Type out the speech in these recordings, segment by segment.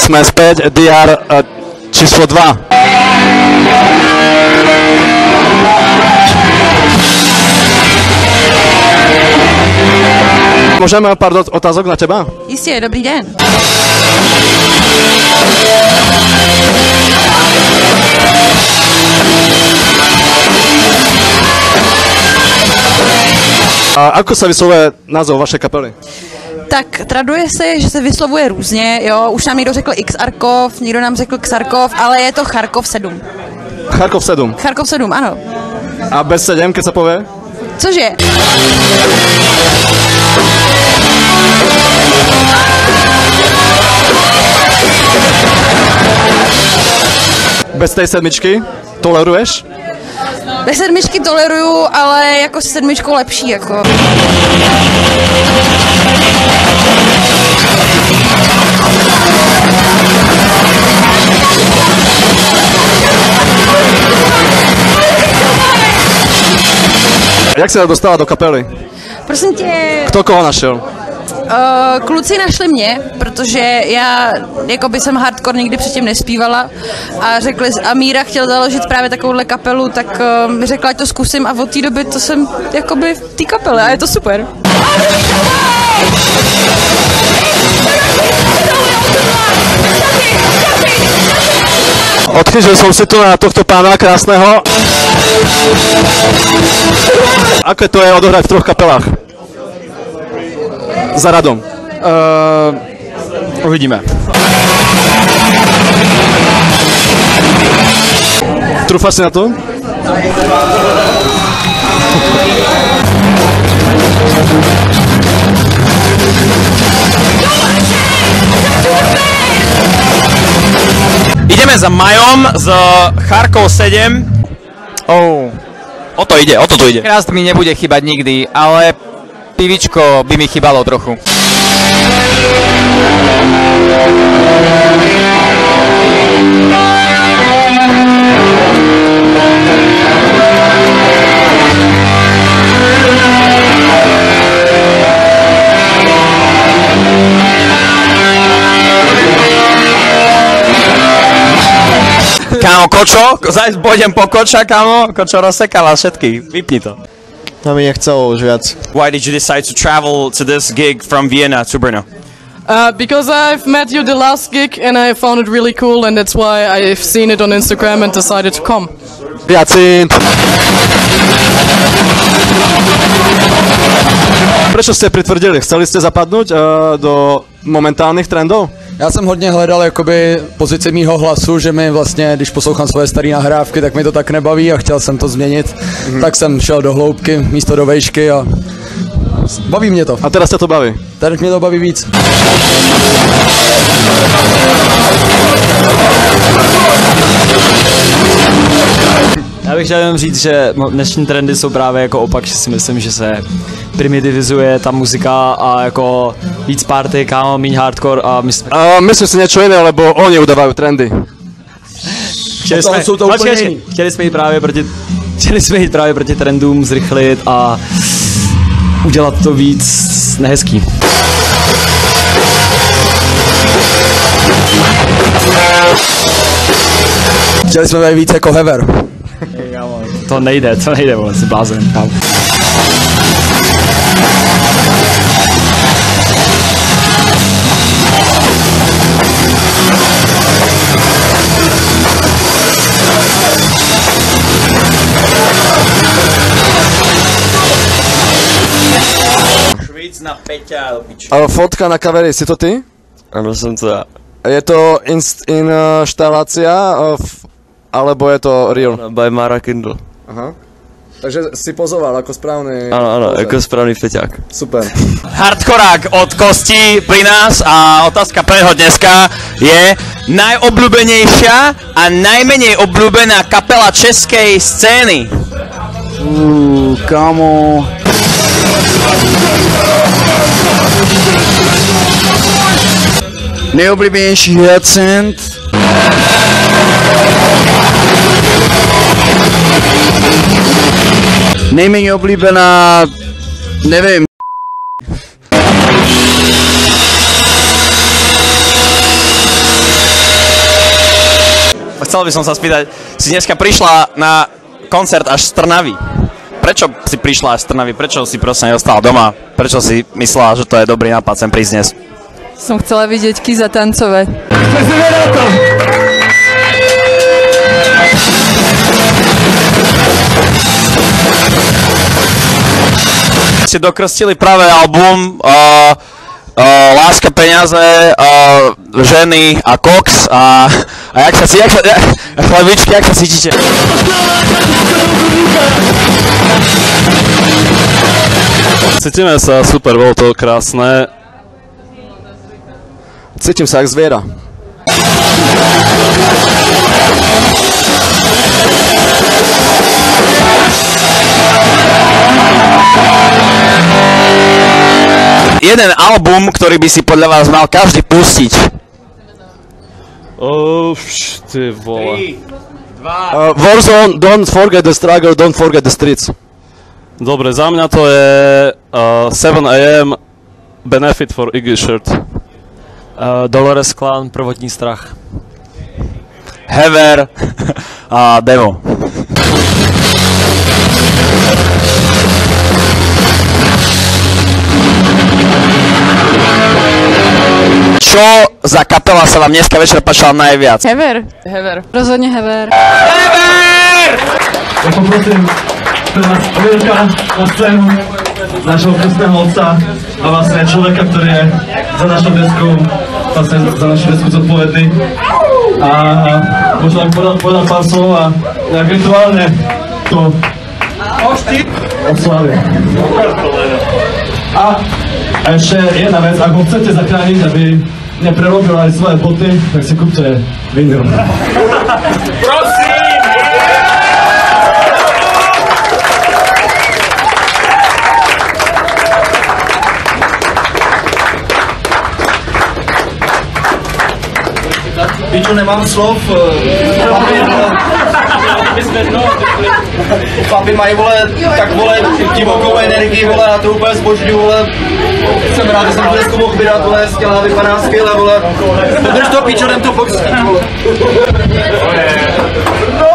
Sme späť, DR číslo 2. Môžeme pár otázok na teba? Jistě, dobrý den. A ako sa vyslovuje názov vašej kapely? Tak traduje se, že se vyslovuje různě, jo, už nám někdo řekl Xarkov, někdo nám řekl Xarkov, ale je to Charkov 7. Charkov 7. Charkov 7, ano. A bez 7, keď sa povie? Cože? Bez tej sedmičky toleruješ? Bez sedmičky toleruju, ale jako s sedmičkou lepší, jako. Jak se dostala do kapely? Prosím tě, Kto koho našel? kluci našli mě, protože já jakoby jsem hardcore nikdy předtím nespívala a řekli, a Míra chtěl založit právě takovouhle kapelu, tak mi řekla, ať to zkusím a od té doby to jsem jakoby v té kapele a je to super. Odchyžil som si tu na tohto pána krásneho. Aké to je odohrať v 3 kapelách? Za radom. Uvidíme. Trúfaš si na to? Ideme za Majom z Charkov 7. O to ide, o to tu ide. Krast mi nebude chýbať nikdy, ale pivičko by mi chýbalo trochu. Kámo, Kočo, zajsť pôjdem po Koča, kámo. Kočo rozsekala všetky, vypni to. To mi nechcelo už viac. Why did you decide to travel to this gig from Vienna to Brno? Because I've met you the last gig and I found it really cool and that's why I've seen it on Instagram and decided to come. Jacint. Prečo ste pritvrdili? Chceli ste zapadnúť do momentálnych trendov? Já jsem hodně hledal jakoby pozici mýho hlasu, že mi vlastně, když poslouchám svoje staré nahrávky, tak mi to tak nebaví a chtěl jsem to změnit. Tak jsem šel do hloubky místo do vejšky a baví mě to. A teraz ťa to baví? Teď mě to baví víc. Já bych chtěl jenom říct, že dnešní trendy jsou právě jako opak, že si myslím, že se primitivizuje ta muzika a jako víc party, kámo, míň hardcore a myslím si niečo iné, lebo oni udávajú trendy. Chtěli jsme jít právě proti trendům, zrychlit a udělat to víc nehezký. Chtěli jsme být víc jako Hever. To nejde, vole, si blázen, kámo. Švíc na Peťa, Fotka na kaveri, si to ty? Ano, jsem to já. Je to inštalácia, alebo je to real? By Mara Kindle. Aha. Takže si pozoval ako správny... Ano, jako správný feťák. Super. Hardkorák od Kosti pri nás a otázka pre neho dneska je najobľúbenejšia a najmenej obľúbená kapela českej scény. Kámo. Nejoblíbenější Hyacint. Nejméně oblíbená, nevím. chcel by som sa spýtať, si dneska prišla na koncert až z Trnavy. Prečo si prišla až z Trnavy? Prečo si proste neostala doma? Prečo si myslela, že to je dobrý nápad sem prísť dnes? Som chcela vidieť Kiza tancovať. Ste dokrstili práve album Láska, peniaze, ženy a koks a chlebičky, jak sa cítite? Cítime sa super, bolo to krásne. Cítim sa jak zviera. Jeden album, ktorý by si podľa vás mal každý pustiť. Ty vole. Warzone, don't forget the struggle, don't forget the streets. Dobre, za mňa to je 7 AM Benefit for Iggy Shirt. Dolores Clan, Prvotní strach. Hever a Demo. Čo za kapela sa vám dneska večer páčila najviac? Hever. Hever. Rozhodne Hever. Hever! Ja poprosím teraz Mirka na scénu, našeho krstného otca a vlastne človeka, ktorý je za našou deskou, vlastne za našu desku zodpovedný. A možno ak podal pár slov a nejak rituálne to oslavia. A ešte jedna vec, ak ho chcete zachrániť, aby neprerobil aj svoje boty, tak si kúpte vinyl. Prosím! Pičo, nemám slov. Chlapi mají, vole, tak vole, divokou energii, vole, a to úplně zbožňuju, vole. Jsem rád, že jsem tu dnesku mohl vydat, vole, skvělá, vypadá skvěle, vole. Podrž to, pičo, jdem to pokřít, vole. No!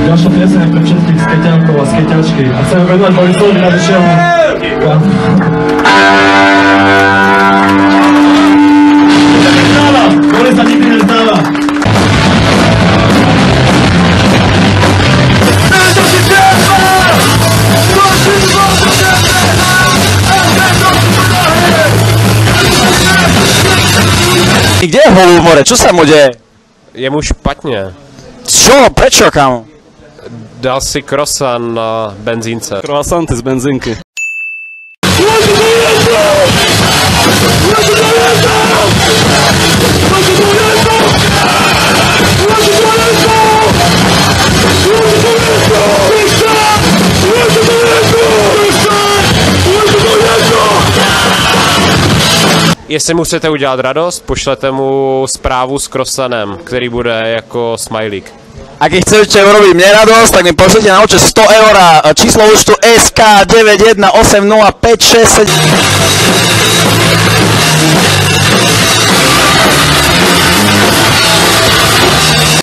Ďalšia pieseň je pre všetkých skeťákov a skeťačky. A chceme venovať Borisovi Radišiemu. Boris sa nikdy nezdáva. Kde je Holú more? Čo sa mu deje? Je mu špatně. Čo? Prečo, kamo? Dal si croissant na benzínce. Croissanty z benzínky. Jestli mu chcete udělat radost, pošlete mu zprávu s croissantem, který bude jako smajlík. Ak chcete urobiť mne radosť, tak mi pošlite na účet 100 eur a číslo účtu SK9180567.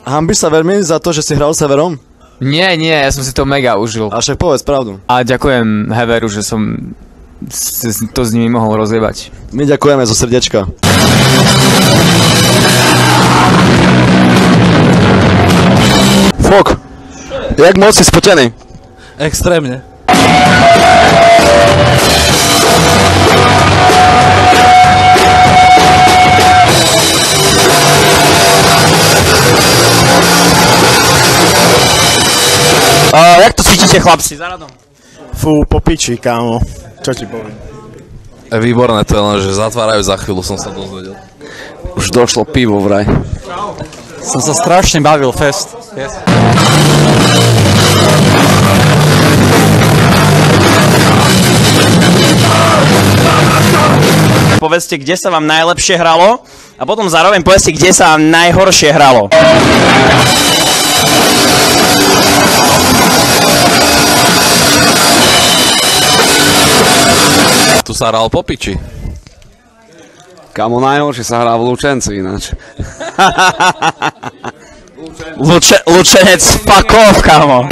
Hanbíš sa veľmi za to, že si hral s Heverom? Nie, ja som si to mega užil. A však povedz pravdu. A ďakujem Heveru, že som to s nimi mohol rozjebať. My ďakujeme zo srdiečka. Fok, jak moc si spotený? Extrémne. kričíte chlapci za radom? Fú, po piči, kámo. Čo ti poviem? Výborné to je len, že zatvárajú za chvíľu, som sa dozvedel. Už došlo pivo vraj. Som sa strašne bavil, fest. Yes. Povedzte, kde sa vám najlepšie hralo a potom zároveň povedzte, kde sa vám najhoršie hralo. Tu sa hral po piči. Kamo, najhoršie sa hrá v Lučenci ináč. Lučenec, fuck off, kamo.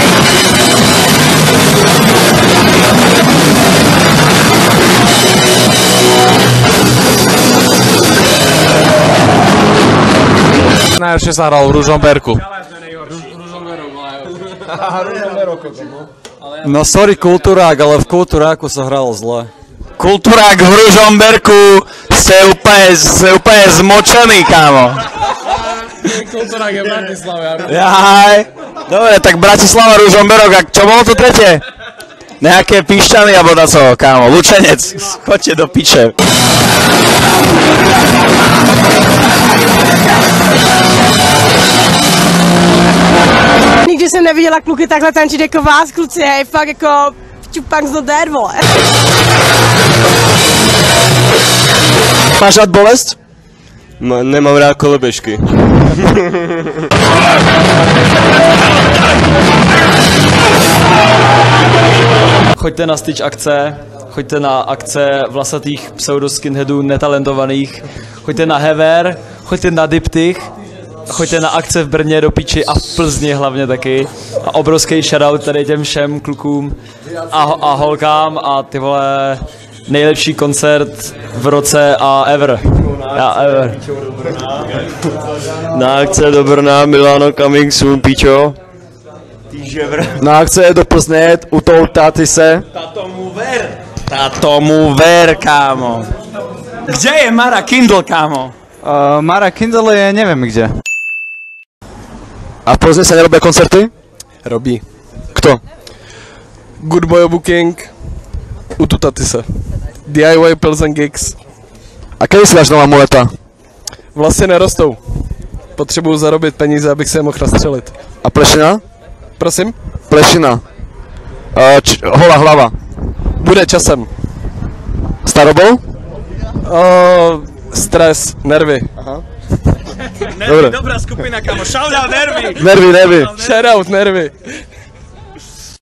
Najhoršie sa hral v Ružomberku. No sorry, Kulturák, ale v Kulturáku sa hralo zle. Kulturák v Ružomberku ste úplne zmočený, kámo. Kulturák je v Bratislave. Jaj. Dobre, tak Bratislava, Ružomberok, a čo bolo to tretie? Nejaké Pišťany alebo na co, kámo, Lučenec. Choďte do piče. Nikdy jsem neviděla kluky takhle tančit jako vás, kluci, je fakt jako čupak z der, vole. Máš rád bolest? Nemám rád koloběžky. Choďte na Stitch akce, choďte na akce vlasatých pseudoskinheadů netalentovaných, choďte na Hever, choďte na Diptych, choďte na akce v Brně do piči a v Plzni hlavně taky. A obrovský shoutout tady těm všem klukům a holkám a ty vole nejlepší koncert v roce a ever. Já ever. Na akce do Brna, Milano coming soon, pičo. Na akce do Plzně, u toho Tatise. Tato mu ver, kámo. Kde je Mara Kindle, kámo? Mara Kindle je neviem kde. A v Plzně se nerobí koncerty? Robí. Kto? Good Boy Booking, u Tatise. DIY Plzeň Gigs. A kedy si dáš nová muleta? Vlastně nerostou. Potřebuju zarobit peníze, abych se je mohl nastřelit. A plešina? Prosím? Plešina. Holá hlava. Bude časem. Starobou? Stres, nervy. Aha. Nervy, dobrá skupina, kamo. Shoutout Nervy. Nervy. Shoutout Nervy.